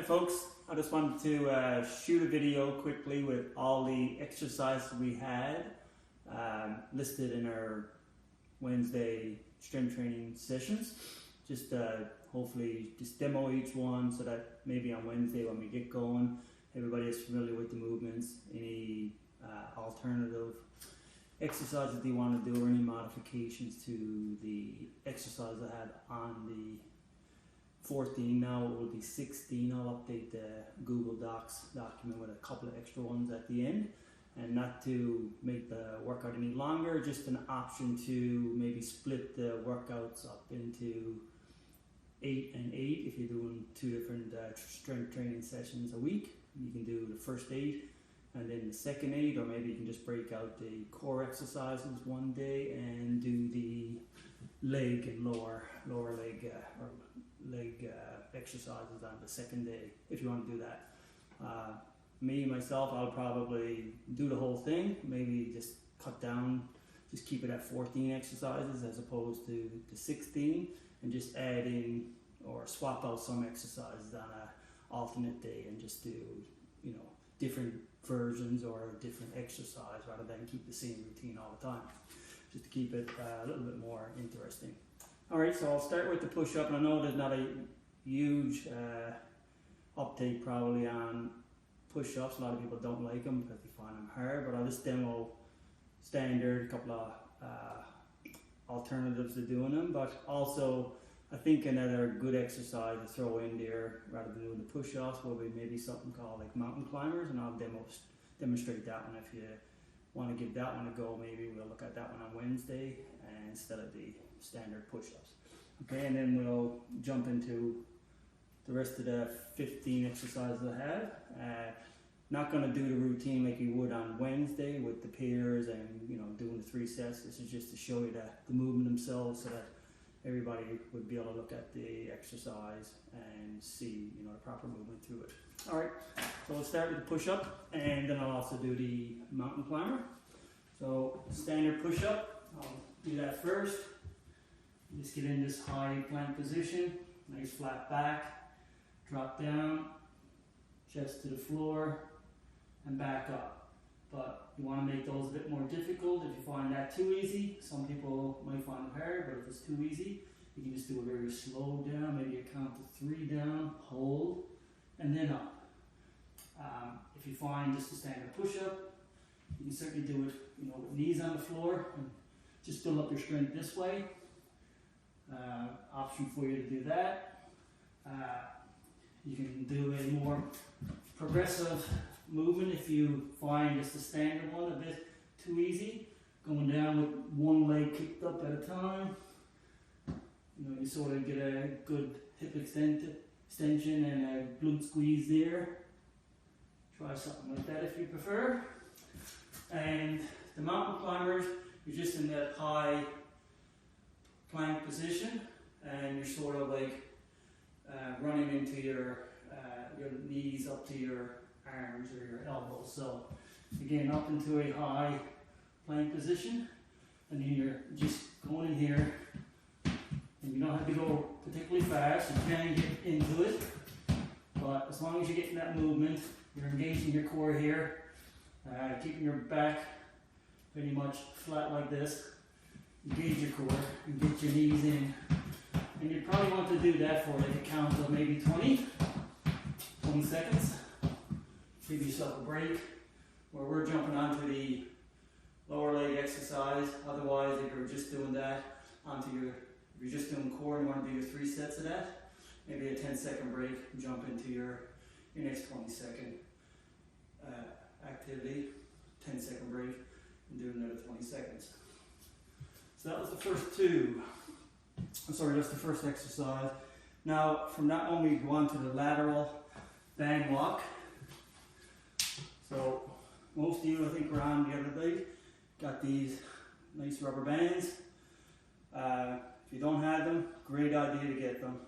Hi folks, I just wanted to shoot a video quickly with all the exercises we had listed in our Wednesday strength training sessions. Just hopefully just demo each one so that maybe on Wednesday when we get going, everybody is familiar with the movements, any alternative exercises they want to do or any modifications to the exercise I had on the 14. Now it will be 16. I'll update the Google Docs document with a couple of extra ones at the end, and not to make the workout any longer, just an option to maybe split the workouts up into 8 and 8. If you're doing two different strength training sessions a week, you can do the first 8 and then the second 8, or maybe you can just break out the core exercises one day and do the leg and lower leg exercises on the second day if you want to do that. Myself, I'll probably do the whole thing, maybe just cut down, just keep it at 14 exercises as opposed to 16, and just add in or swap out some exercises on an alternate day and just do, different versions or a different exercise rather than keep the same routine all the time, just to keep it a little bit more interesting. Alright, so I'll start with the push-up, and I know there's not a huge update probably on push-ups. A lot of people don't like them because they find them hard, but I'll just demo standard, a couple of alternatives to doing them, but also I think another good exercise to throw in there rather than doing the push-ups will be maybe something called like mountain climbers, and I'll demonstrate that one. If you want to give that one a go, maybe we'll look at that one on Wednesday instead of the standard push-ups. Okay, and then we'll jump into the rest of the 15 exercises I have. Not going to do the routine like you would on Wednesday with the pairs and doing the 3 sets. This is just to show you the movement themselves so that everybody would be able to look at the exercise and see the proper movement through it. Alright, so we'll start with the push-up, and then I'll also do the mountain climber. So standard push-up, I'll do that first. Just get in this high plank position, nice flat back, drop down, chest to the floor, and back up. But you want to make those a bit more difficult if you find that too easy. Some people might find it hard, but if it's too easy, you can just do a very slow down, maybe you count to 3 down, hold, and then up. If you find just a standard push-up, you can certainly do it with knees on the floor and just build up your strength this way. Option for you to do that. You can do a more progressive movement if you find just the standard one a bit too easy. Going down with one leg kicked up at a time. You sort of get a good hip extension and a glute squeeze there. Try something like that if you prefer. And the mountain climbers, you're just in that high plank position, and you're sort of like running into your knees up to your arms or your elbows. So again, up into a high plank position, and then you're just going in here, and you don't have to go particularly fast. You can get into it, but as long as you're getting that movement, you're engaging your core here, keeping your back pretty much flat like this. Engage your core and get your knees in. And you probably want to do that for like a count of maybe 20 seconds. Give yourself a break. Where we're jumping onto the lower leg exercise. Otherwise, if you're just doing that if you're just doing core and want to do your 3 sets of that, maybe a 10-second break, jump into your next 20-second activity, 10-second break, and do another 20 seconds. So that was the first 2. That's the first exercise. Now, from that one, we go on to the lateral band walk. So, most of you, I think, were on the other day. Got these nice rubber bands. If you don't have them, great idea to get them.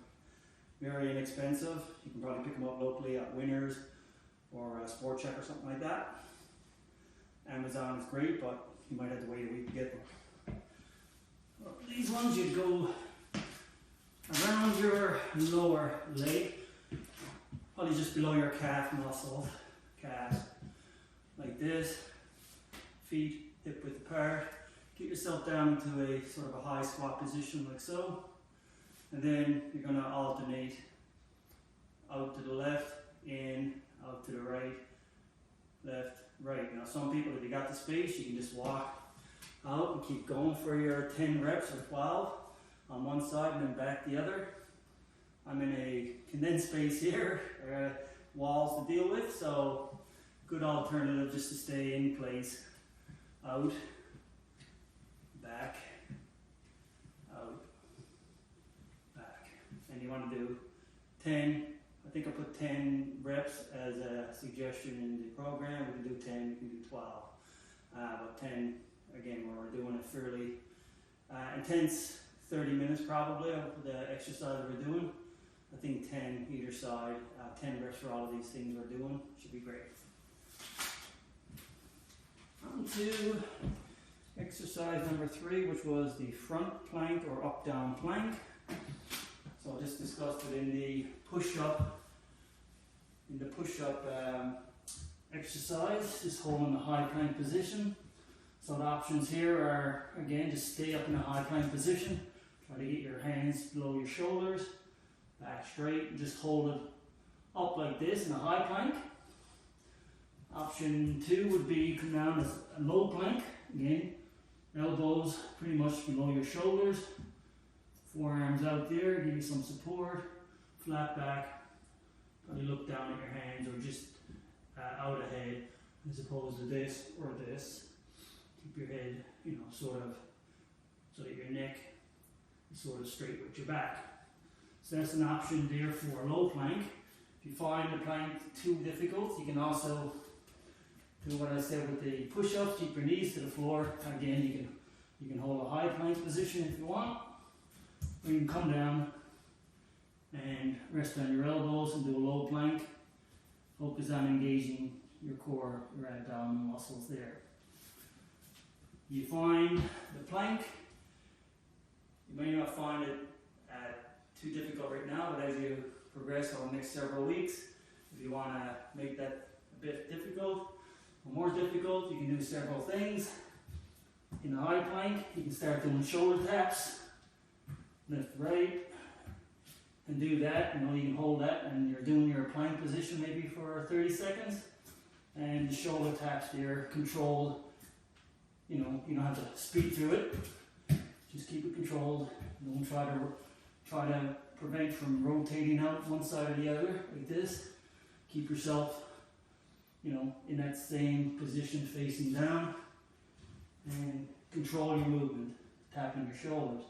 Very inexpensive. You can probably pick them up locally at Winners or Sport Check or something like that. Amazon is great, but you might have to wait a week to get them. These ones you'd go around your lower leg probably just below your calf muscles, calves, like this, feet hip width apart. Get yourself down to a sort of a high squat position like so, and then you're going to alternate out to the left, in, out to the right, left, right. Now some people, if you got the space, you can just walk out and keep going for your 10 reps or 12 on one side and then back the other. I'm in a condensed space here, walls to deal with, so good alternative just to stay in place. Out, back, out, back. And you want to do 10, I think I put 10 reps as a suggestion in the program. We can do 10, we can do 12. But 10, again, where we're doing a fairly intense 30 minutes probably of the exercise we're doing. I think 10 either side, 10 reps for all of these things we're doing should be great. On to exercise number 3, which was the front plank or up-down plank. So I just discussed it in the push-up. Exercise, just holding the high plank position. So the options here are, again, just stay up in a high plank position. Try to get your hands below your shoulders, back straight, and just hold it up like this in a high plank. Option 2 would be come down as a low plank. Again, elbows pretty much below your shoulders, forearms out there, give you some support, flat back. Probably look down at your hands or just out ahead as opposed to this or this. Keep your head, sort of, so that your neck is sort of straight with your back. So that's an option there for a low plank. If you find the plank too difficult, you can also do what I said with the push-ups. Keep your knees to the floor. Again, you can hold a high plank position if you want, or you can come down and rest on your elbows and do a low plank. Focus on engaging your core, your abdominal muscles there. You find the plank, you may not find it too difficult right now, but as you progress over the next several weeks, if you want to make that a bit difficult or more difficult, you can do several things. In the high plank, you can start doing shoulder taps, left, right, and do that. You can hold that and you're doing your plank position maybe for 30 seconds, and the shoulder taps there, controlled. You don't have to speed through it. Just keep it controlled. Don't try to prevent from rotating out one side or the other like this. Keep yourself, in that same position facing down, and control your movement, tapping your shoulders.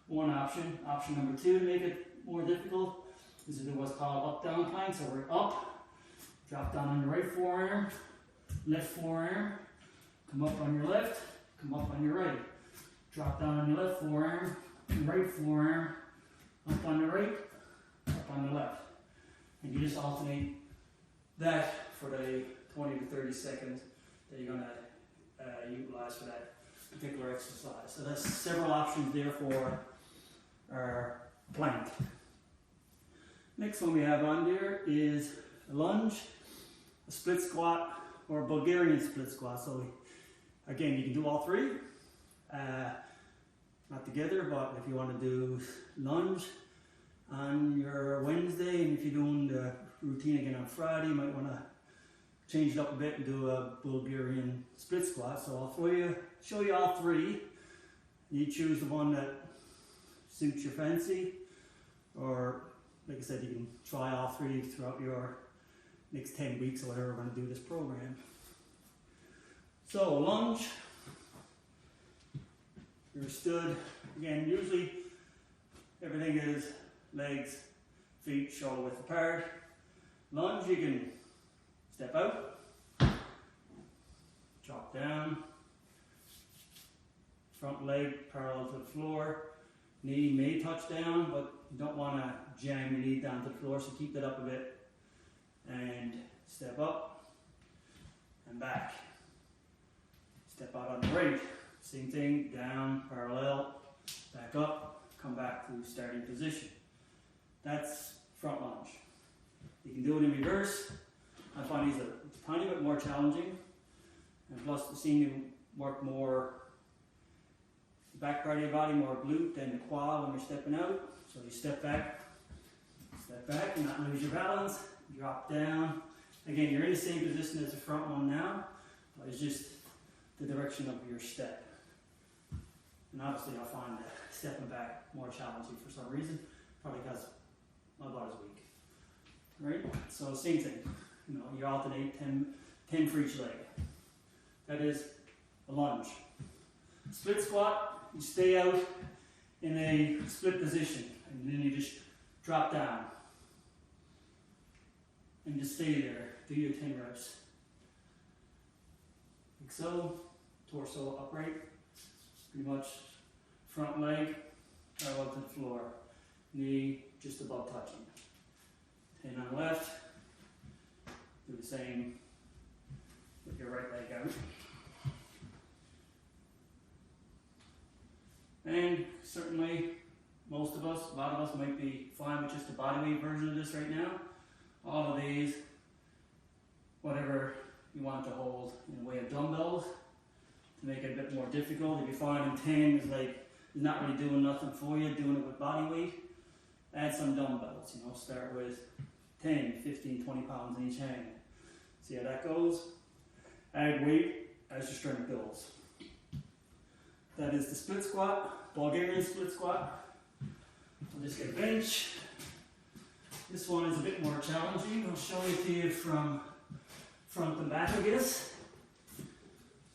One option. Option number 2 to make it more difficult is to do what's called up-down plank. So we're up, drop down on your right forearm, left forearm, come up on your left, come up on your right. Drop down on your left forearm, right forearm, up on the right, up on the left. And you just alternate that for the 20 to 30 seconds that you're going to utilize for that particular exercise. So that's several options there for our plank. Next one we have on there is a lunge, a split squat, or a Bulgarian split squat. So again, you can do all 3, not together, but if you want to do lunge on your Wednesday, and if you're doing the routine again on Friday, you might want to change it up a bit and do a Bulgarian split squat. So I'll show you all 3. You choose the one that suits your fancy, or like I said, you can try all 3 throughout your next 10 weeks or whatever we're going to do this program. So lunge, you're stood. Again, usually everything is legs, feet, shoulder width apart. Lunge, you can step out, drop down, front leg parallel to the floor. Knee may touch down, but you don't want to jam your knee down to the floor, so keep that up a bit. And step up and back. Step out on the right. Same thing, down, parallel, back up, come back to starting position. That's front lunge. You can can do it in reverse. I find these a tiny bit more challenging, and plus the seem to work more back part of your body, more glute than the quad when you're stepping out. So you step back, and not lose your balance, drop down. Again, you're in the same position as the front one now, but it's just the direction of your step. And obviously I find that stepping back more challenging for some reason, probably because my body's weak. Right? So same thing, you know, you alternate 10 for each leg. That is a lunge. Split squat, you stay out in a split position, and then you just drop down. And just stay there, do your 10 reps. Like so, torso upright, pretty much front leg parallel to the floor, knee just above touching. 10 on the left, do the same with your right leg out. And certainly, most of us, a lot of us might be fine with just a bodyweight version of this right now. All of these, whatever you want to hold in the way of dumbbells, to make it a bit more difficult. If you find 10 is like, is not really doing nothing for you, doing it with body weight, add some dumbbells, you know, start with 10, 15, 20 pounds in each hand. See how that goes? Add weight as your strength builds. That is the split squat, Bulgarian split squat. I'll just get a bench. This one is a bit more challenging. I'll show it to you from front and back, I guess.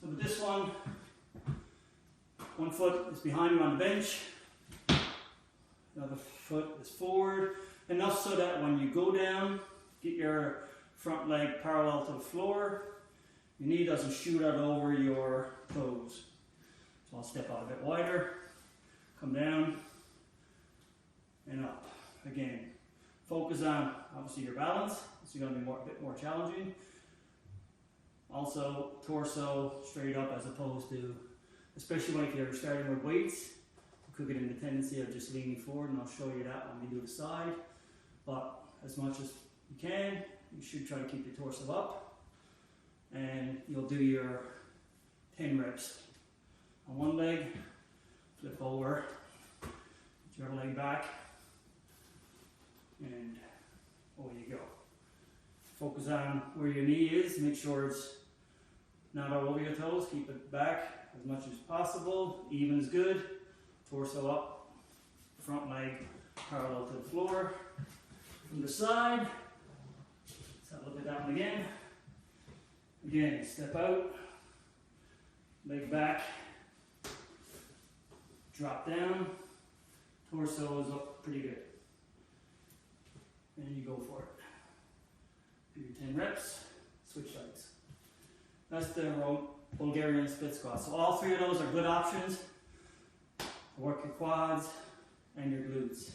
So with this one foot is behind you on the bench. The other foot is forward. Enough so that when you go down, get your front leg parallel to the floor. Your knee doesn't shoot out over your toes. So I'll step out a bit wider, come down, and up. Again, focus on, obviously, your balance. It's going to be a bit more challenging. Also, torso straight up as opposed to, especially when you're starting with weights, you could get in the tendency of just leaning forward, and I'll show you that when we do the side. But as much as you can, you should try to keep your torso up, and you'll do your 10 reps on one leg, flip over, put your other leg back, and away you go. Focus on where your knee is, make sure it's not all over your toes, keep it back as much as possible, even is good, torso up, front leg parallel to the floor. From the side, let's have a look at that one again. Again, step out, leg back, drop down, torso is up pretty good. And you go for it. Do your 10 reps, switch sides. That's the Bulgarian split squat. So all three of those are good options to work your quads and your glutes.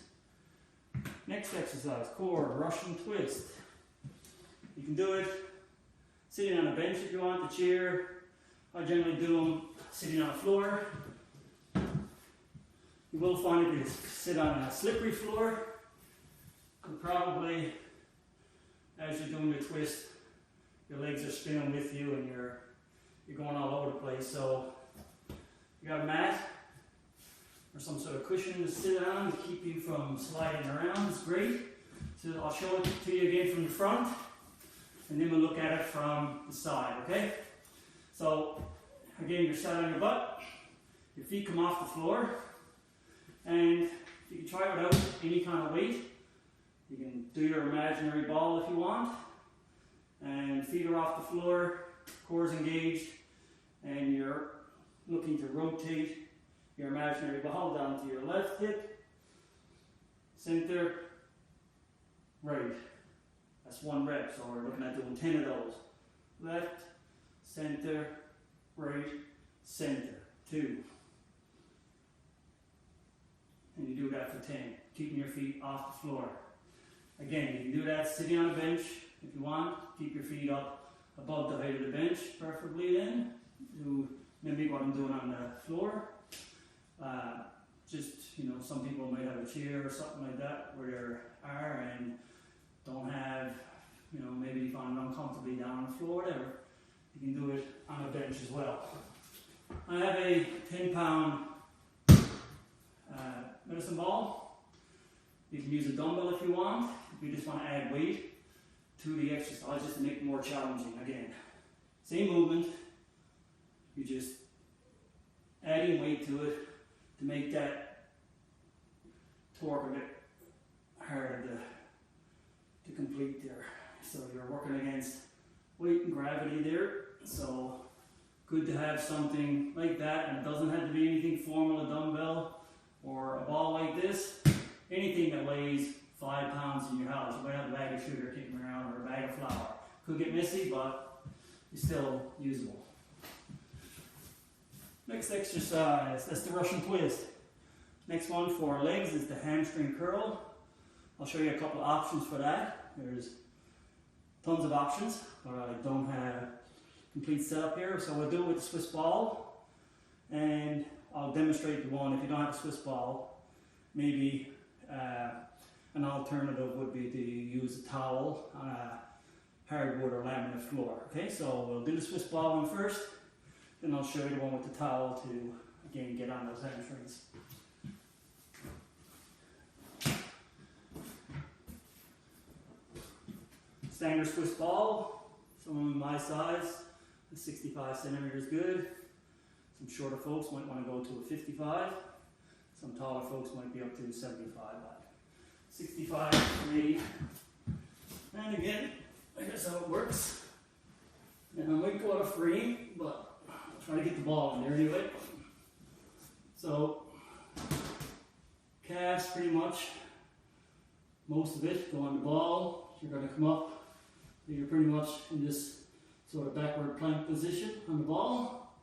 Next exercise, core, Russian twist. You can do it sitting on a bench if you want, the chair. I generally do them sitting on the floor. You will find if you sit on a slippery floor, you probably, as you're doing the twist, your legs are spinning with you and you're going all over the place. So you got a mat or some sort of cushion to sit on to keep you from sliding around. It's great. So I'll show it to you again from the front, and then we'll look at it from the side, okay? So again, you're sat on your butt, your feet come off the floor, and you can try it without any kind of weight. You can do your imaginary ball if you want, and feet are off the floor, core is engaged, and you're looking to rotate your imaginary ball down to your left hip, center, right. That's 1 rep, so we're looking at doing 10 of those. Left, center, right, center. 2. And you do that for 10, keeping your feet off the floor. Again, you can do that sitting on a bench if you want. Keep your feet up above the height of the bench, preferably then. Do mimic what I'm doing on the floor. Just, you know, some people might have a chair or something like that where they are and don't have be down on the floor, whatever. You can do it on a bench as well. I have a 10-pound medicine ball. You can use a dumbbell if you want. If you just want to add weight to the exercise just to make it more challenging. Again, same movement, you just adding weight to it to make that torque a bit harder to complete there. So you're working against weight and gravity there. So good to have something like that, and it doesn't have to be anything formal, a dumbbell or a ball like this. Anything that weighs 5 pounds in your house. You might have a bag of sugar kicking around or a bag of flour. Could get messy, but it's still usable. Next exercise, that's the Russian twist. Next one for legs is the hamstring curl. I'll show you a couple of options for that. There's tons of options, but I don't have complete setup here, so we'll do it with the Swiss ball, and I'll demonstrate the one. If you don't have a Swiss ball, maybe an alternative would be to use a towel on a hardwood or laminate floor. Okay, so we'll do the Swiss ball one first, then I'll show you the one with the towel to, again, get on those hamstrings. Standard Swiss ball, someone my size, 65 centimeters good. Some shorter folks might want to go to a 55. Some taller folks might be up to 75, but 65 for me. And again, I guess how it works. And I might go out of frame, but I'll try to get the ball in there anyway. So, calves pretty much, most of it go on the ball. You're going to come up. You're pretty much in this sort of backward plank position on the ball.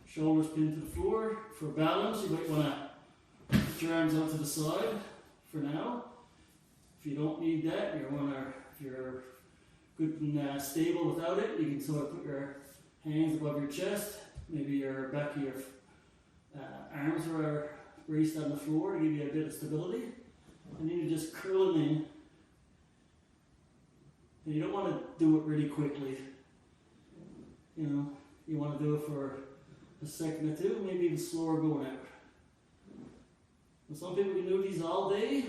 Shoulders pinned to the floor. For balance, you might want to put your arms out to the side for now. If you don't need that, if you're good and stable without it, you can sort of put your hands above your chest. Maybe your back of your arms are raised on the floor to give you a bit of stability. And then you just curl them in. And you don't want to do it really quickly. You know, you want to do it for a second or two, maybe even slower going out. And some people can do these all day.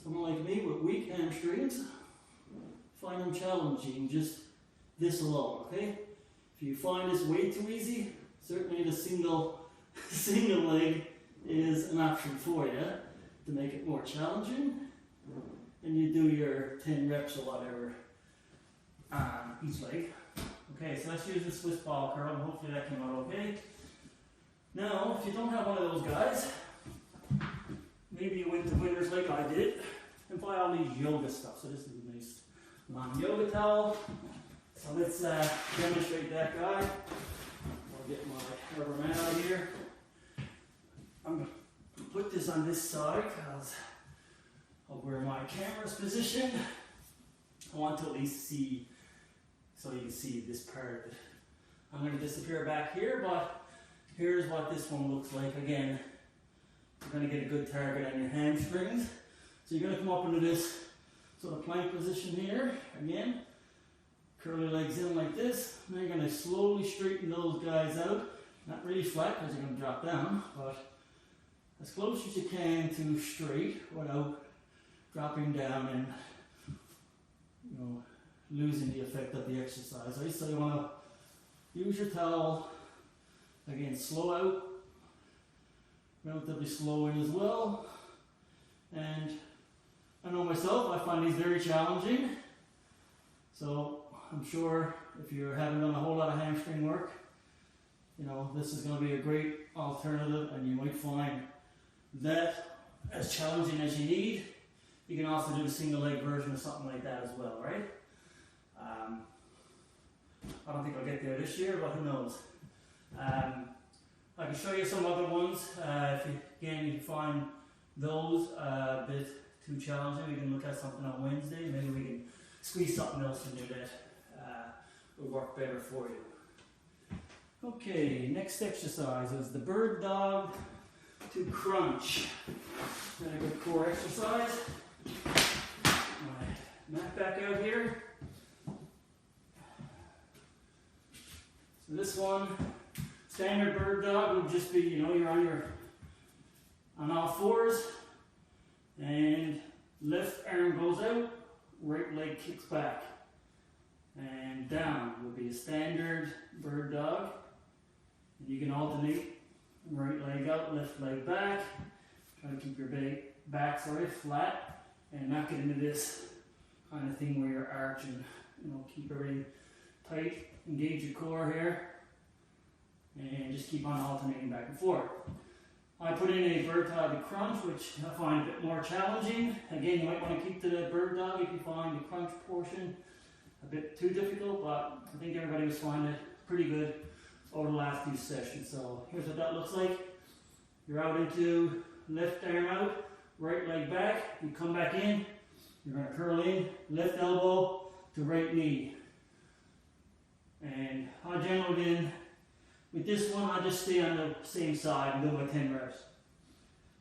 Someone like me with weak hamstrings, find them challenging, just this alone, okay? If you find this way too easy, certainly the single leg is an option for you to make it more challenging. And you do your 10 reps or whatever on each leg. Okay, so let's use the Swiss ball curl, and hopefully that came out okay. Now, if you don't have one of those guys, maybe you went to Winners like I did, and buy all these yoga stuff. So this is a nice long yoga towel. So let's demonstrate that guy. I'll get my rubber mat out here. I'm going to put this on this side because of where my camera's positioned. I want to at least see, so you can see this part of it. I'm going to disappear back here, but here's what this one looks like. Again, you're going to get a good target on your hamstrings. So you're going to come up into this sort of plank position here. Again, curl your legs in like this. Now you're going to slowly straighten those guys out. Not really flat because you're going to drop down, but as close as you can to straight without dropping down and, you know, losing the effect of the exercise. Right? So you want to use your towel. Again, slow out, relatively slow in as well. And I know myself, I find these very challenging. So I'm sure if you haven't done a whole lot of hamstring work, you know, this is going to be a great alternative, and you might find that as challenging as you need. You can also do the single leg version or something like that as well, right? I don't think I'll get there this year, but who knows? I can show you some other ones. If you find those a bit too challenging, we can look at something on Wednesday. Maybe we can squeeze something else into that will work better for you. Okay, next exercise is the bird dog to crunch. Then a good core exercise. My mat back out here. So this one, standard bird dog would just be, you know, you're on all fours, and left arm goes out, right leg kicks back. And down would be a standard bird dog. And you can alternate right leg out, left leg back. Try to keep your back flat and not get into this kind of thing where you're arching. You know, keep everything tight, engage your core here, and just keep on alternating back and forth. I put in a bird dog crunch, which I find a bit more challenging. Again, you might want to keep to the bird dog if you find the crunch portion a bit too difficult, but I think everybody was finding it pretty good over the last few sessions. So here's what that looks like. You're out into left arm out, right leg back, you come back in, you're going to curl in, left elbow to right knee. And I generally then, with this one, I just stay on the same side and do my 10 reps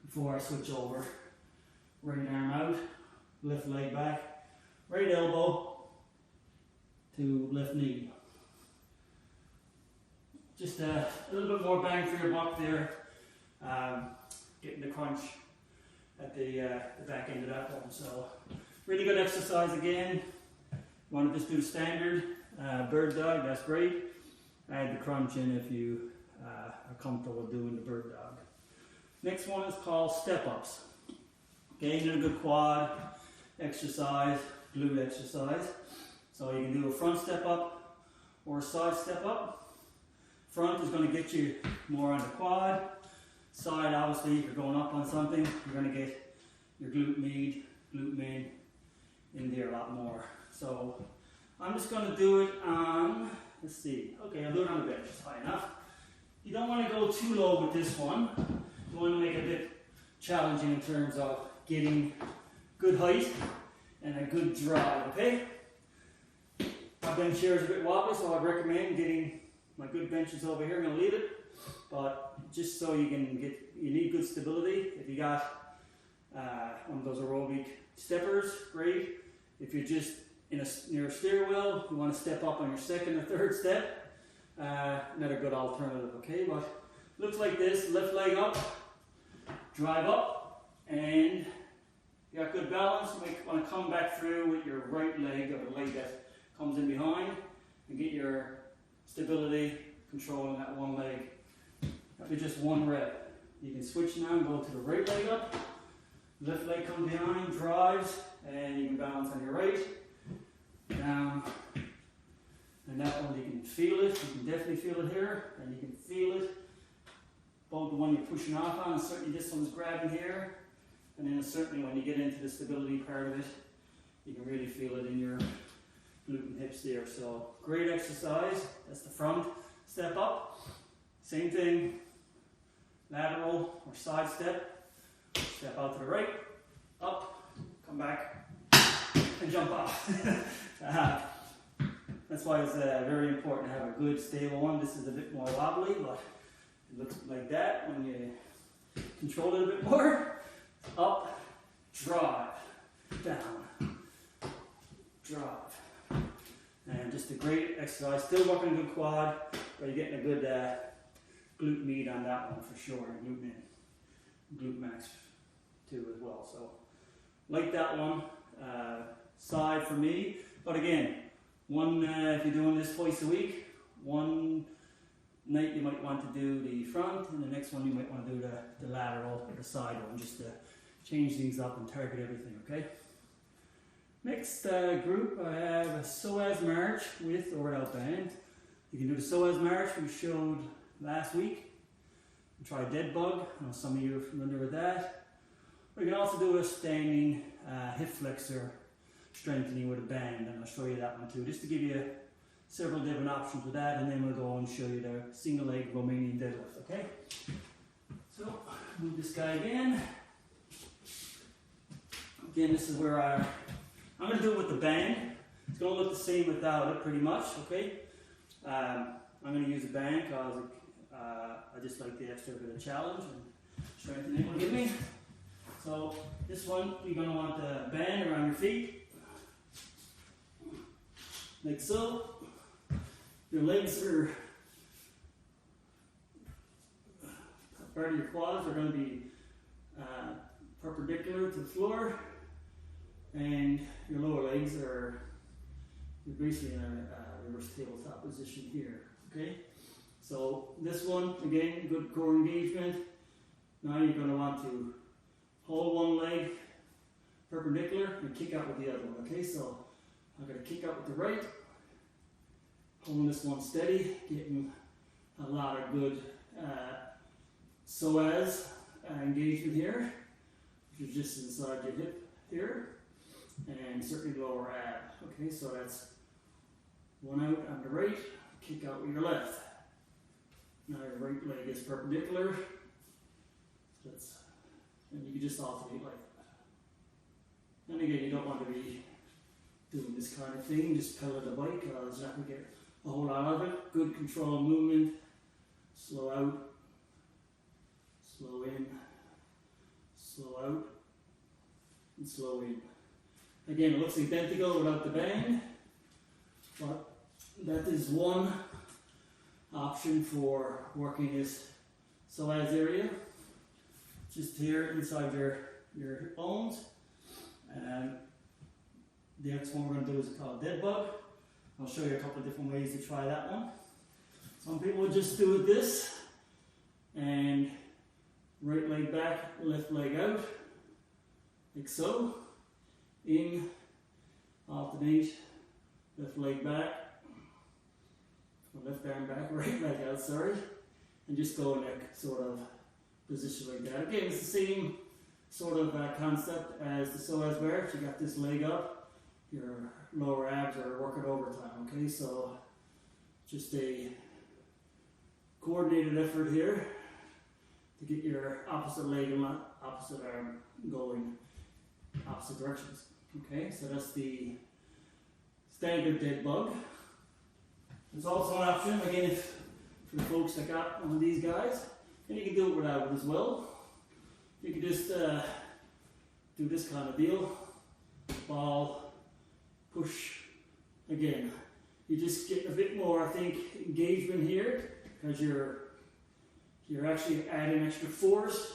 before I switch over. Right arm out, left leg back, right elbow to left knee. Just a little bit more bang for your buck there, getting the crunch at the back end of that one. So really good exercise again. You want to just do standard bird dog, that's great. Add the crunch in if you are comfortable doing the bird dog. Next one is called step ups. Getting a good quad exercise, glute exercise. So you can do a front step up or a side step up. Front is going to get you more on the quad. Side, obviously, if you're going up on something, you're going to get your glute med, glute min in there a lot more. So I'm just going to do it on, let's see, okay, I'll do it on the bench, it's high enough. You don't want to go too low with this one. You want to make it a bit challenging in terms of getting good height and a good drive, okay? My bench here is a bit wobbly, so I recommend getting my good benches over here. I'm going to leave it, but just so you can get, you need good stability. If you got one of those aerobic steppers, great. If you're just near a stairwell, you want to step up on your second or third step, another good alternative, okay? But looks like this, left leg up, drive up, and you got good balance. You might want to come back through with your right leg or the leg that comes in behind and get your stability controlling that one leg. That'll be just one rep. You can switch now and go to the right leg up, left leg comes behind, drives, and you can balance on your right, down, and that one you can feel it, you can definitely feel it here, and you can feel it, both the one you're pushing off on, and certainly this one's grabbing here, and then certainly when you get into the stability part of it, you can really feel it in your glute and hips there. So great exercise. That's the front step up. Same thing, lateral or side step. Step out to the right, up, come back, and jump off. That's why it's very important to have a good stable one. This is a bit more wobbly, but it looks like that when you control it a bit more. Up, drive, down, drive. And just a great exercise. Still working a good quad, but you're getting a good glute med on that one for sure. Glute min, glute max too as well. So like that one, side for me. But again, one if you're doing this twice a week, one night you might want to do the front, and the next one you might want to do the lateral or the side one, just to change things up and target everything. Okay. Next group, I have a psoas march with or without band. You can do the psoas march we showed last week. Try dead bug. I know some of you are familiar with that. Or you can also do a standing hip flexor strengthening with a band, and I'll show you that one too, just to give you several different options with that, and then we'll go and show you the single leg Romanian deadlift, okay? So, move this guy again. Again, this is where I'm going to do it with the band. It's going to look the same without it, pretty much, okay? I'm going to use a band because I just like the extra bit of challenge and strengthening it will give me. So, this one, you're going to want the band around your feet. Like so. Your legs are part of your quads are going to be perpendicular to the floor, and your lower legs are basically in a reverse tabletop position here. Okay, so this one again, good core engagement. Now you're going to want to hold one leg perpendicular and kick out with the other one. Okay, so I'm going to kick out with the right, holding this one steady, getting a lot of good psoas engagement here, which is just inside your hip here, and certainly lower ab. Okay, so that's one out on the right, kick out with your left. Now your right leg is perpendicular, so and you can just alternate like that. And again, you don't want to be doing this kind of thing, just pedal the bike, because you're not going to get a whole lot of it. Good control movement, slow out, slow in, slow out, and slow in. Again, it looks identical without the band, but that is one option for working this psoas area, just here inside your hip bones. And the next one we're going to do is called dead bug. I'll show you a couple of different ways to try that one. Some people would just do it this, and right leg back, left leg out, like so. In, alternate, left leg back, or left arm back, right leg out, sorry. And just go in that sort of position like that. Again, it's the same sort of concept as the psoas bar. If you got this leg up, your lower abs are working overtime. Okay, so just a coordinated effort here to get your opposite leg and opposite arm going opposite directions. Okay, so that's the standard dead bug. There's also an option, again, if for the folks that got one of these guys, and you can do it without it as well. You can just do this kind of deal. Ball, push. Again, you just get a bit more, I think, engagement here, because you're actually adding extra force,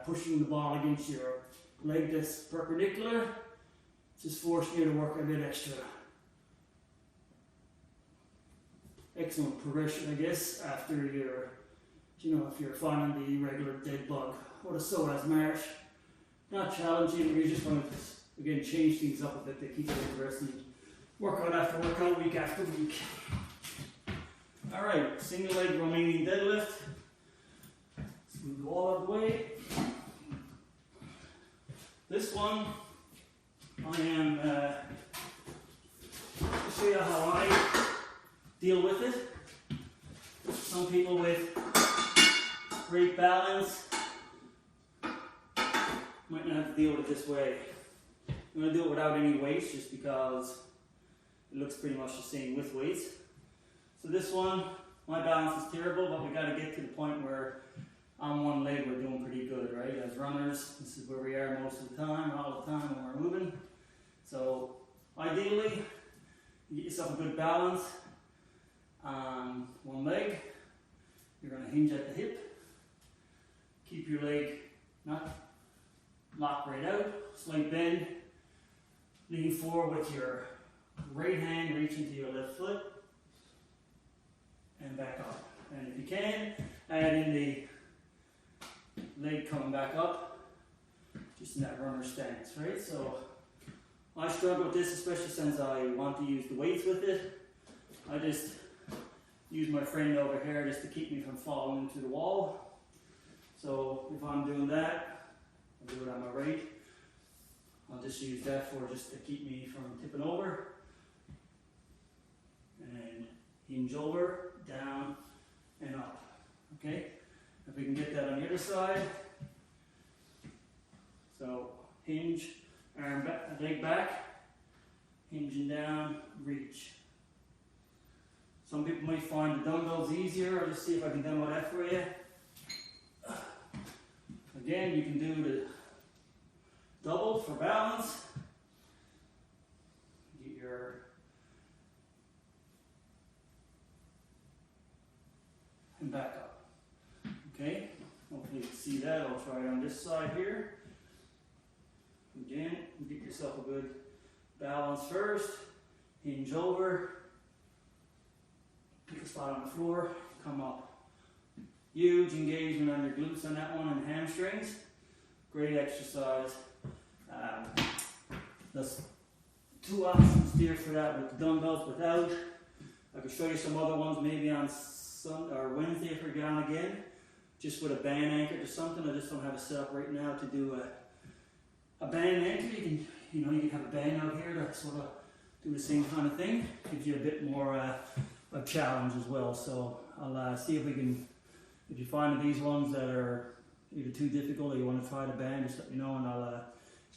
pushing the ball against your leg that's perpendicular, just forcing you to work a bit extra. Excellent progression, I guess, after your, if you're finding the regular dead bug or the psoas march. Not challenging, you're just going to, again, change things up a bit to keep it interesting. Workout after workout, week after week. Alright, single leg Romanian deadlift. So we go all the way. This one, I am to show you how I deal with it. Some people with great balance might not have to deal with it this way. I'm going to do it without any weights just because it looks pretty much the same with weights. So this one, my balance is terrible, but we got to get to the point where on one leg we're doing pretty good, right? As runners, this is where we are most of the time, all the time when we're moving. So ideally, you get yourself a good balance on one leg. You're going to hinge at the hip. Keep your leg not locked right out. Slight bend. Lean forward with your right hand reaching to your left foot. And back up. And if you can, add in the leg coming back up, just in that runner stance, right? So I struggle with this, especially since I want to use the weights with it. I just use my friend over here just to keep me from falling into the wall. So if I'm doing that, I'll do it on my right. I'll just use that for just to keep me from tipping over. And hinge over, down, and up. Okay? If we can get that on the other side. So hinge, arm back, leg back, hinging down, reach. Some people might find the dumbbells easier. I'll just see if I can demo that for you. Again, you can do the double for balance. Get your and back up. Okay? I'll try it on this side here. Again, get yourself a good balance first. Hinge over. Pick a spot on the floor. Come up. Huge engagement on your glutes on that one and hamstrings. Great exercise. There's two options here for that with the dumbbells, without. I could show you some other ones maybe on Sunday or Wednesday if we get on again. Just with a band anchor or something. I just don't have a setup right now to do a band anchor. You can have a band out here to sort of do the same kind of thing. Gives you a bit more a challenge as well. So I'll see if we can. If you find these ones that are either too difficult or you want to try the band, just let me know and I'll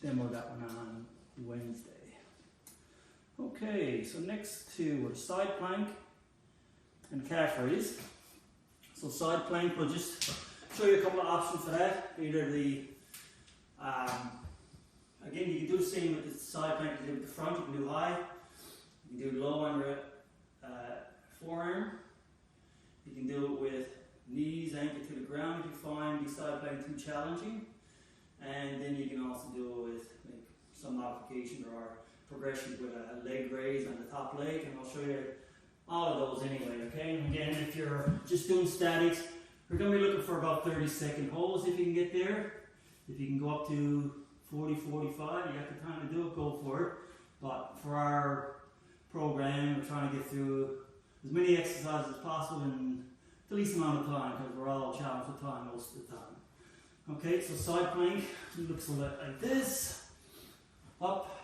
demo that one on Wednesday. Okay, so next to side plank and calf raise. So side plank, we'll just show you a couple of options for that. Either the, again, you can do the same with the side plank you do with the front. You can do high, you can do low on your forearm. You can do it with knees anchored to the ground if you find the side plank too challenging. And then you can also do it with some modification or progressions with a leg raise on the top leg, and I'll show you all of those anyway, okay? And again, if you're just doing statics, you're going to be looking for about 30-second holds if you can get there. If you can go up to 40, 45, you got the time to do it, go for it. But for our program, we're trying to get through as many exercises as possible in the least amount of time, because we're all challenged with time most of the time. Okay, so side plank looks a bit like this. Up.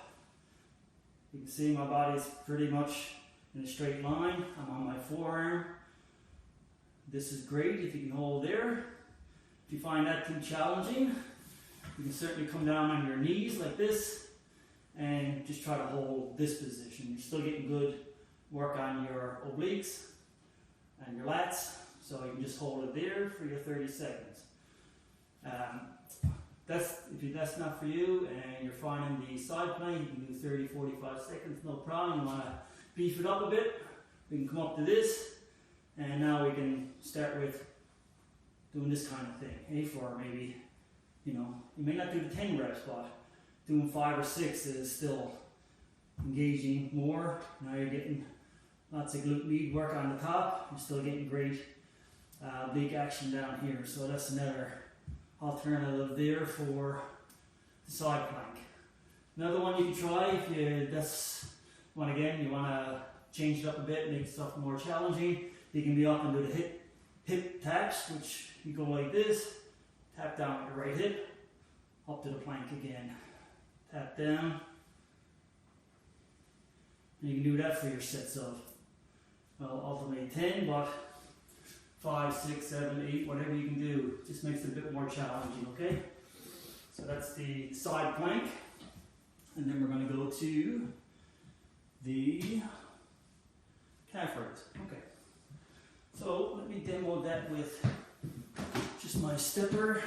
You can see my body's pretty much in a straight line. I'm on my forearm. This is great if you can hold there. If you find that too challenging, you can certainly come down on your knees like this and just try to hold this position. You're still getting good work on your obliques and your lats, so you can just hold it there for your 30 seconds. If that's not for you and you're finding the side plank, you can do 30, 45 seconds, no problem. You want to beef it up a bit, we can come up to this, and now we can start with doing this kind of thing. For maybe, you may not do the 10 reps, but doing 5 or 6 is still engaging more. Now you're getting lots of glute med work on the top. You're still getting great big action down here. So that's another alternative there for the side plank. Another one you can try if you want to change it up a bit, make stuff more challenging. You can be up and do the hip taps, which you go like this, tap down with your right hip, up to the plank again, tap down. And you can do that for your sets of, well, ultimately 10, but 5, 6, 7, 8, whatever you can do. Just makes it a bit more challenging, okay? So that's the side plank. And then we're going to go to the calf raise. Okay. So let me demo that with just my stepper.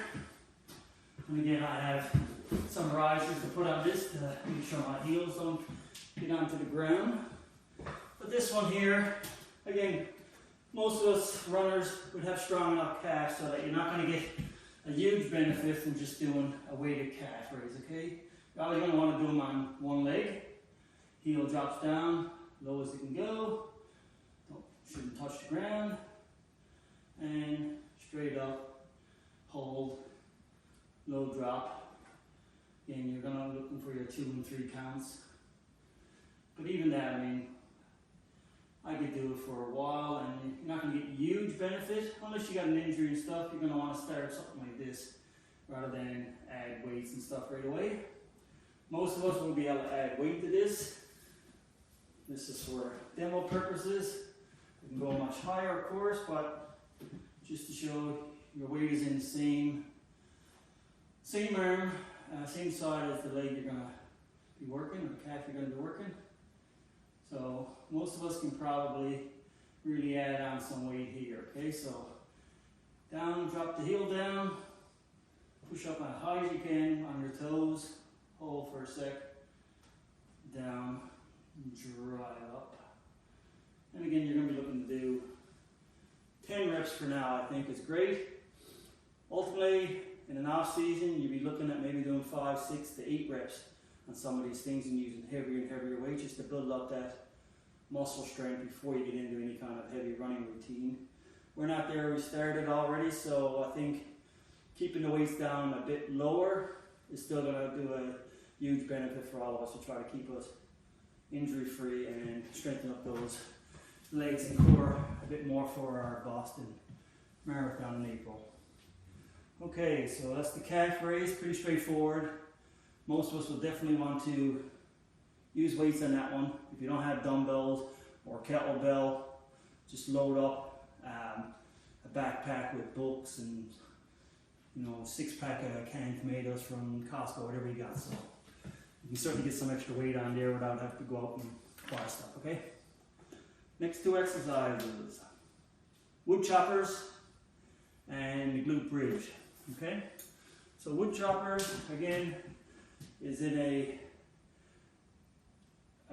And again, I have some risers to put on this to make sure my heels don't get onto the ground. But this one here, again, most of us runners would have strong enough calves so that you're not going to get a huge benefit from just doing a weighted calf raise, okay? You're always going to want to do them on one leg. Heel drops down, low as it can go. Shouldn't touch the ground. And straight up, hold, low drop. Again, you're going to be looking for your 2 and 3 counts. But even that, I could do it for a while, and you're not going to get huge benefit unless you got an injury and stuff. You're going to want to start something like this rather than add weights and stuff right away. Most of us will be able to add weight to this. This is for demo purposes. You can go much higher, of course, but just to show your weight is in the same arm, same side as the leg you're going to be working, or the calf you're going to be working. So most of us can probably really add on some weight here, okay? So down, drop the heel down, push up as high as you can on your toes, hold for a sec, down, drive up. And again, you're going to be looking to do 10 reps for now, I think is great. Ultimately, in an off season, you'd be looking at maybe doing 5, 6 to 8 reps on some of these things and using heavier and heavier weights just to build up that muscle strength before you get into any kind of heavy running routine. We're not there where we started already, so I think keeping the weights down a bit lower is still going to do a huge benefit for all of us to try to keep us injury free and strengthen up those legs and core a bit more for our Boston Marathon in April. Okay, so that's the calf raise, pretty straightforward. Most of us will definitely want to use weights on that one. If you don't have dumbbells or kettlebell, just load up a backpack with books and 6-pack of canned tomatoes from Costco, whatever you got. So you can certainly get some extra weight on there without having to go out and buy stuff, okay? Next 2 exercises, wood choppers and the glute bridge, okay? So wood choppers, again, is in a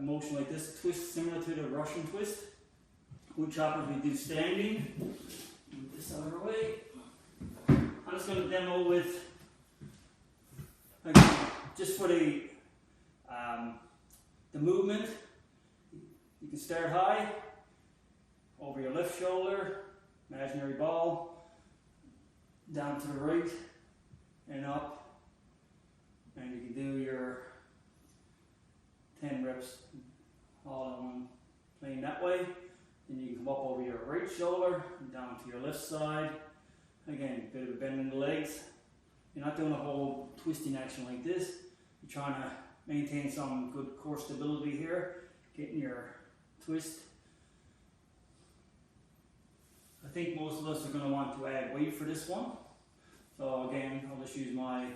motion like this, twist similar to the Russian twist. Wood choppers we do standing. Move this out of our way. I'm just going to demo with, again, just for the movement. You can start high, over your left shoulder, imaginary ball, down to the right and up, and you can do your 10 reps all in one plane that way. Then you can come up over your right shoulder and down to your left side. Again, a bit of a bend in the legs. You're not doing a whole twisting action like this. You're trying to maintain some good core stability here, getting your twist. I think most of us are going to want to add weight for this one. So again, I'll just use my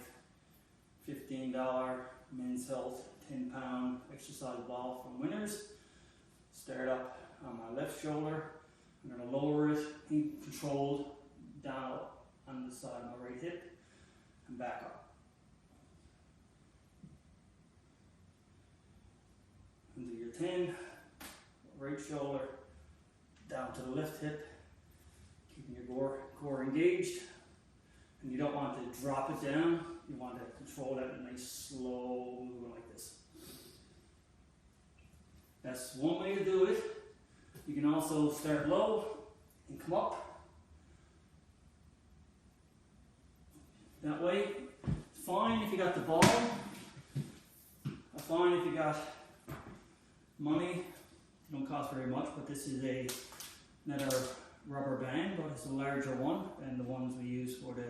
$15 Men's Health 10-pound exercise ball from Winners. Start up on my left shoulder. I'm going to lower it, controlled, down on the side of my right hip, and back up. And do your 10, right shoulder, down to the left hip, keeping your core engaged. And you don't want to drop it down, you want to control that in a nice slow movement like this. That's one way to do it. You can also start low and come up. That way, it's fine if you got the ball. Fine if you got money. It don't cost very much, but this is another rubber band, but it's a larger one than the ones we use for the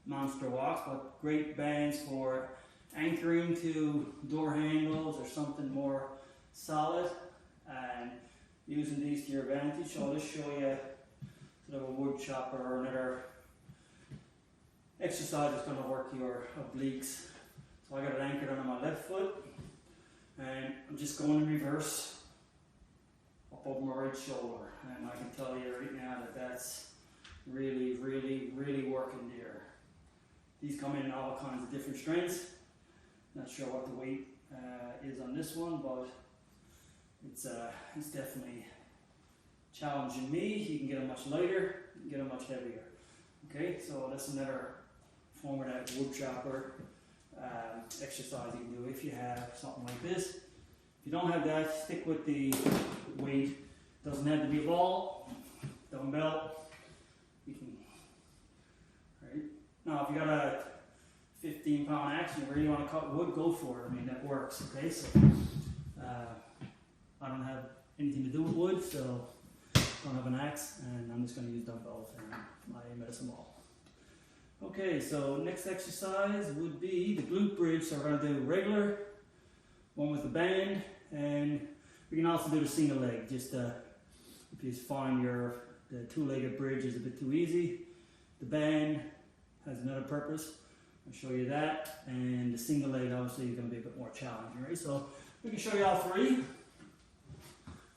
monster walks. But great bands for anchoring to door handles or something more solid, and using these to your advantage. So I'll just show you sort of a wood chopper or another exercise that's going to work your obliques. So I got it anchored on my left foot, and I'm just going in reverse up over my right shoulder. And I can tell you right now that that's really, really, really working there. These come in all kinds of different strengths. Not sure what the weight is on this one, but it's definitely challenging me. You can get them much lighter, you can get them much heavier. Okay, so that's another form of that wood chopper exercise you can do if you have something like this. If you don't have that, stick with the weight. Doesn't have to be a ball, dumbbell. You can, right? Now, if you got a 15-pound axe and you really want to cut wood, go for it. I mean, that works. Okay, so I don't have anything to do with wood, so I don't have an axe, and I'm just going to use dumbbells and my medicine ball. Okay, so next exercise would be the glute bridge. So we're going to do regular, one with the band, and we can also do the single leg. Just if you find the two-legged bridge is a bit too easy, the band has another purpose. I'll show you that, and the single leg obviously is going to be a bit more challenging, right? So we can show you all three.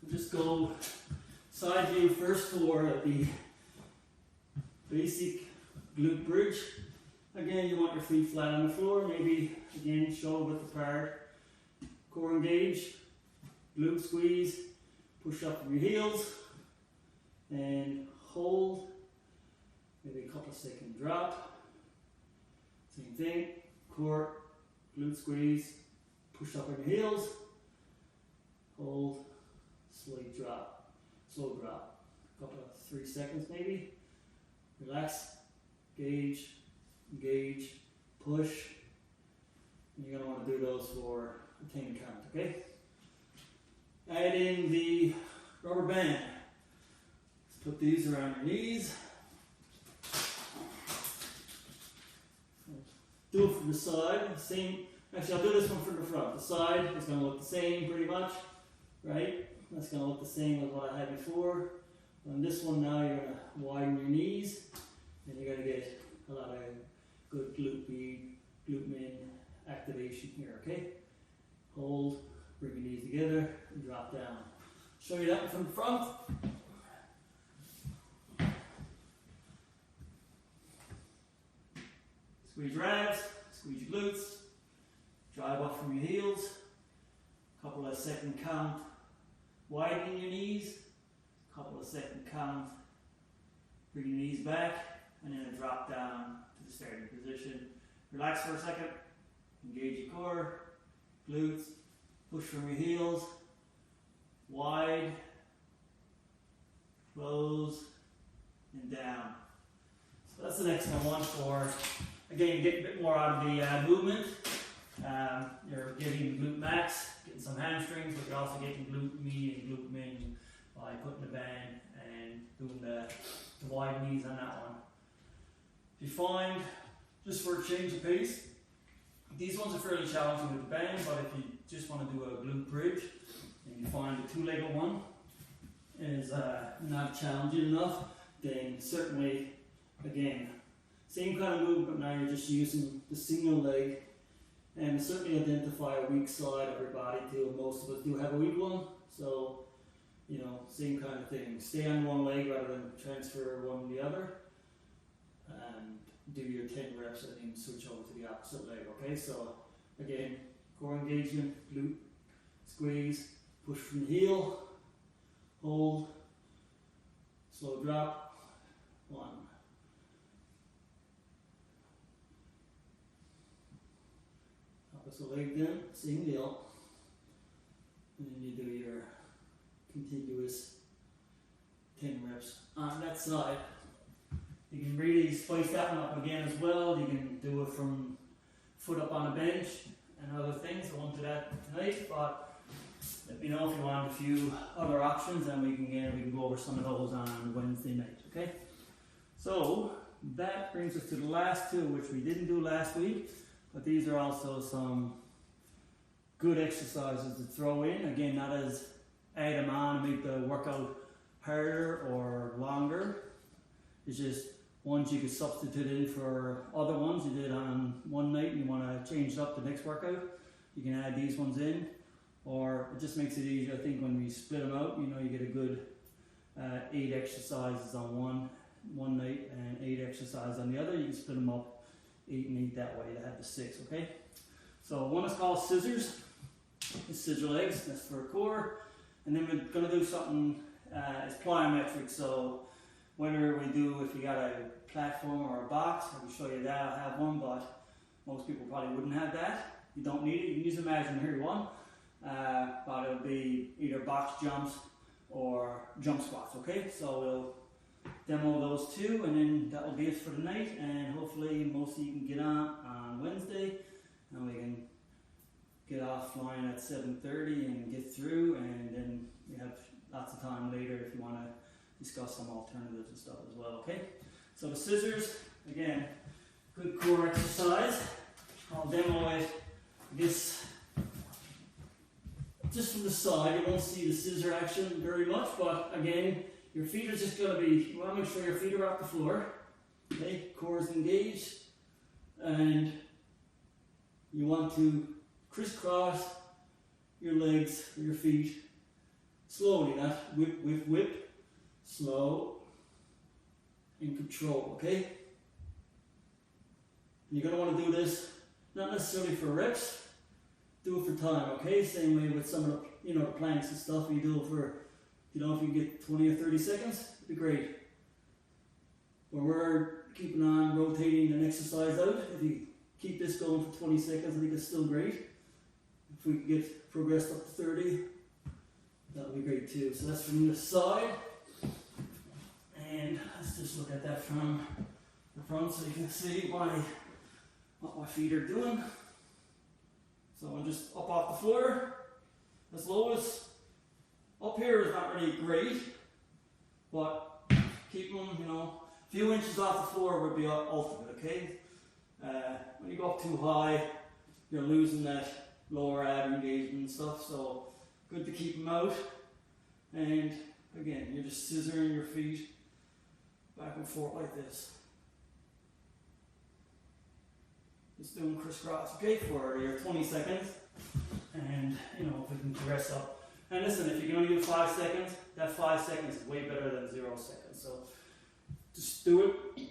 We'll just go side view first for the basic glute bridge. Again, you want your feet flat on the floor, maybe again shoulder width apart, core engaged, glute squeeze, push up with your heels, and hold, maybe a couple second drop, Same thing, core, glute squeeze, push up on your heels, hold, slight drop, slow drop, couple of 3 seconds maybe, relax, engage, push, and you're going to want to do those for a 10 count, okay? Add in the rubber band. Let's put these around your knees. Do it from the side, same. Actually, I'll do this one from the front. The side is going to look the same pretty much, right? That's going to look the same as what I had before. On this one now, you're going to widen your knees, and you're going to get a lot of good glute min activation here, okay? Hold, bring your knees together, and drop down. Show you that from the front. Squeeze your abs, squeeze your glutes, drive up from your heels, couple of second count, widening your knees, couple of second count, bring your knees back, and then a drop down to the starting position. Relax for a second, engage your core, glutes, push from your heels, wide, close, and down. So that's an excellent one for, again, getting a bit more out of the movement. You're getting glute max, getting some hamstrings, but you're also getting glute med and glute min by putting the band and doing the wide knees on that one. If you find, just for a change of pace, these ones are fairly challenging with the band, but if you just want to do a glute bridge and you find the two-legged one is not challenging enough, then certainly, again, same kind of movement, now you're just using the single leg, and certainly identify a weak side of your body too. Most of us do have a weak one, so you know, same kind of thing. Stay on one leg rather than transfer one to the other, and do your 10 reps and then switch over to the opposite leg, okay? So again, core engagement, glute, squeeze, push from the heel, hold, slow drop, 1. Opposite leg then, same deal. And then you do your contiguous 10 reps on that side. You can really spice that one up again as well. You can do it from foot up on a bench and other things. I won't do that tonight, but let me know if you want a few other options, and we can go over some of those on Wednesday night, okay? So that brings us to the last two, which we didn't do last week, but these are also some good exercises to throw in. Again, not as add them on to make the workout harder or longer. It's just ones you could substitute in for other ones you did on one night and you want to change it up the next workout. You can add these ones in, or it just makes it easier. I think when we split them out, you know, you get a good 8 exercises on one night and 8 exercises on the other. You can split them up 8 and 8 that way to have the 6, okay? So one is called scissors. It's scissor legs, that's for core. And then we're going to do something, it's plyometric. So whether we do, if you got a platform or a box, I can show you that. I have one, but most people probably wouldn't have that. You don't need it. You can use imaginary one, but it'll be either box jumps or jump squats, okay? So we'll demo those two, and then that will be it for the night, and hopefully most of you can get on Wednesday, and we can get offline at 7:30 and get through, and then we have lots of time later if you want to discuss some alternatives and stuff as well, okay? So the scissors, again, good core exercise. I'll demo it, this, just from the side. You won't see the scissor action very much, but again, your feet are just going to be, you want to make sure your feet are off the floor, okay? Core is engaged, and you want to crisscross your legs or your feet slowly, not whip, whip, whip, slow and control, okay? And you're going to want to do this not necessarily for reps, do it for time, okay? Same way with some of the, you know, the planks and stuff, you do it for, you know, if you can get 20 or 30 seconds, it'd be great. But we're keeping on rotating an exercise out. If you keep this going for 20 seconds, I think it's still great. If we can get progressed up to 30, that would be great too. So that's from the side. And let's just look at that from the front so you can see what my feet are doing. So I'm just up off the floor, as low as up here is not really great, but keep them, you know, a few inches off the floor would be ultimate, okay? When you go up too high, you're losing that lower ab engagement and stuff, so good to keep them out. And again, you're just scissoring your feet back and forth like this. Just doing crisscross, okay, for your 20 seconds. And, you know, if we can progress up. And listen, if you can only do 5 seconds, that 5 seconds is way better than 0 seconds. So just do it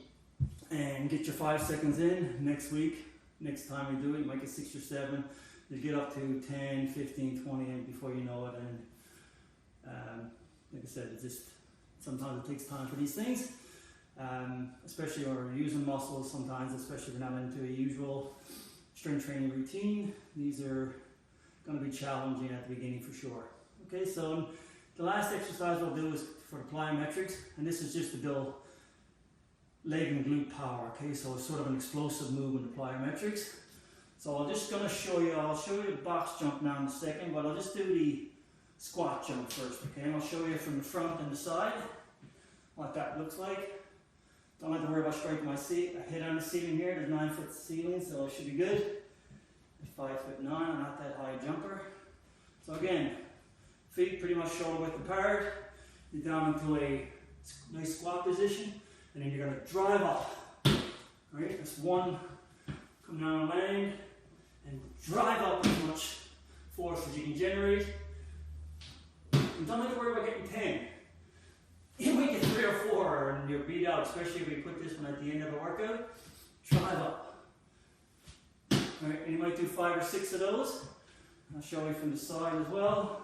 and get your 5 seconds in. Next week, next time you do it, you might get 6 or 7. You get up to 10, 15, 20, and before you know it. And like I said, it just sometimes it takes time for these things. Especially when we're using muscles sometimes, especially if you're not into a usual strength training routine. These are going to be challenging at the beginning for sure. Okay, so the last exercise we'll do is for the plyometrics, and this is just to build leg and glute power. Okay, so it's sort of an explosive movement, the plyometrics. So I'm just going to show you, I'll show you the box jump now in a second, but I'll just do the squat jump first, okay? And I'll show you from the front and the side what that looks like. Don't have to worry about striking my head on the ceiling here. There's 9-foot ceiling, so it should be good. 5'9", I'm not that high a jumper. So again, feet pretty much shoulder width apart. You're down into a nice squat position, and then you're going to drive up. Alright, that's one. Come down and land, and drive up as much force as you can generate. And don't have to worry about getting 10. You might get 3 or 4 and you're beat out, especially if you put this one at the end of a workout. Drive up. Alright, and you might do 5 or 6 of those. I'll show you from the side as well.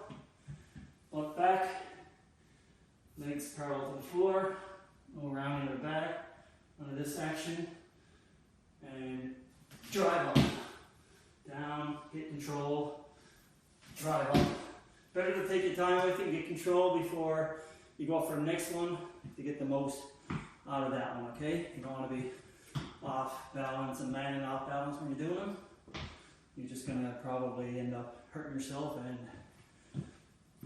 Butt back, legs parallel to the floor, go around into the back, under this action, and drive up. Down, get control, drive up. Better to take your time with it and get control before you go for the next one to get the most out of that one, okay? You don't want to be off balance and manning off balance when you're doing them. You're just going to probably end up hurting yourself and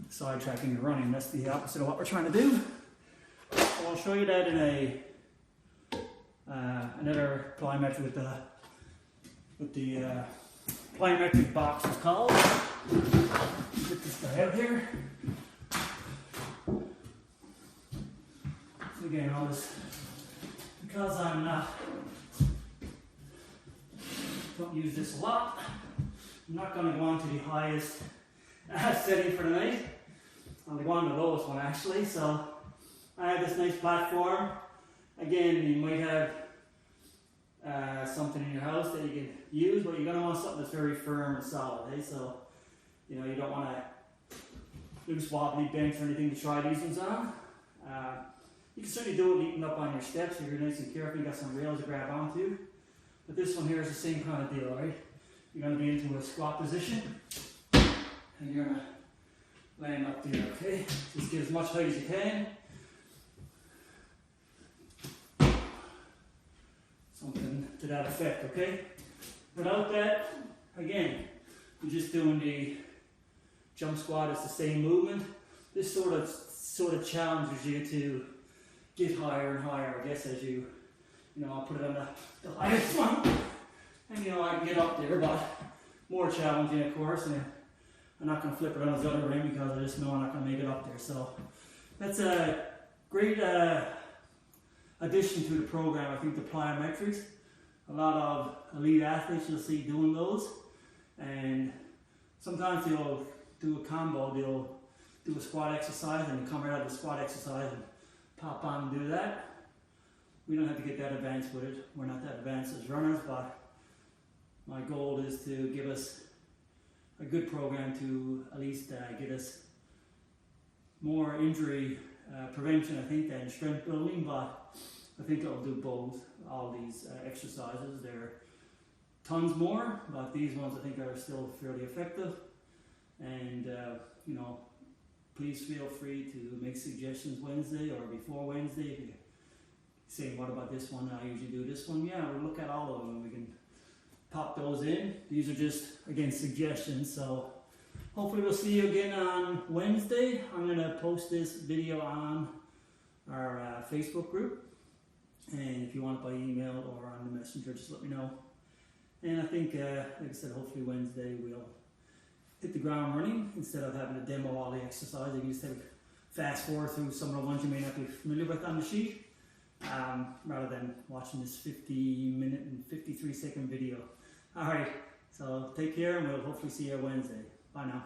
sidetracking your running. That's the opposite of what we're trying to do. So I'll show you that in another plyometric with the plyometric box is called. Get this guy out here. So again, I'll just, because I'm don't use this a lot, I'm not going to go on to the highest setting for the night. I'm going to go on to the lowest one actually. So I have this nice platform. Again, you might have something in your house that you can use, but you're going to want something that's very firm and solid. Eh? So, you know, you don't want to loose wobbly bench or anything to try these ones on. You can certainly do it leaping up on your steps if you're nice and careful. You got some rails to grab onto. But this one here is the same kind of deal, right? You're going to be into a squat position, and you're going to land up there, okay? Just get as much height as you can. Something to that effect, okay? Without that, again, you're just doing the jump squat. It's the same movement. This sort of challenges you to get higher and higher, I guess, as you know, I'll put it on the highest one, and you know, I can get up there, but more challenging, of course, and I'm not going to flip it on the other ring because I just know I'm not going to make it up there. So that's a great addition to the program. I think the plyometrics, a lot of elite athletes you'll see doing those, and sometimes they'll do a combo. They'll do a squat exercise and come right out of the squat exercise and pop on and do that. We don't have to get that advanced with it. We're not that advanced as runners, but my goal is to give us a good program to at least get us more injury prevention, I think, than strength building, but I think it'll do both. All these exercises, they're tons more, but these ones I think are still fairly effective. And you know, please feel free to make suggestions Wednesday or before Wednesday. If you say, what about this one? I usually do this one. Yeah, we'll look at all of them. We can pop those in. These are just, again, suggestions. So hopefully we'll see you again on Wednesday. I'm going to post this video on our Facebook group. And if you want it by email or on the messenger, just let me know. And I think, like I said, hopefully Wednesday we'll hit the ground running instead of having to demo all the exercises. You can just fast forward through some of the ones you may not be familiar with on the sheet, rather than watching this 50-minute and 53-second video. Alright, so take care and we'll hopefully see you Wednesday. Bye now.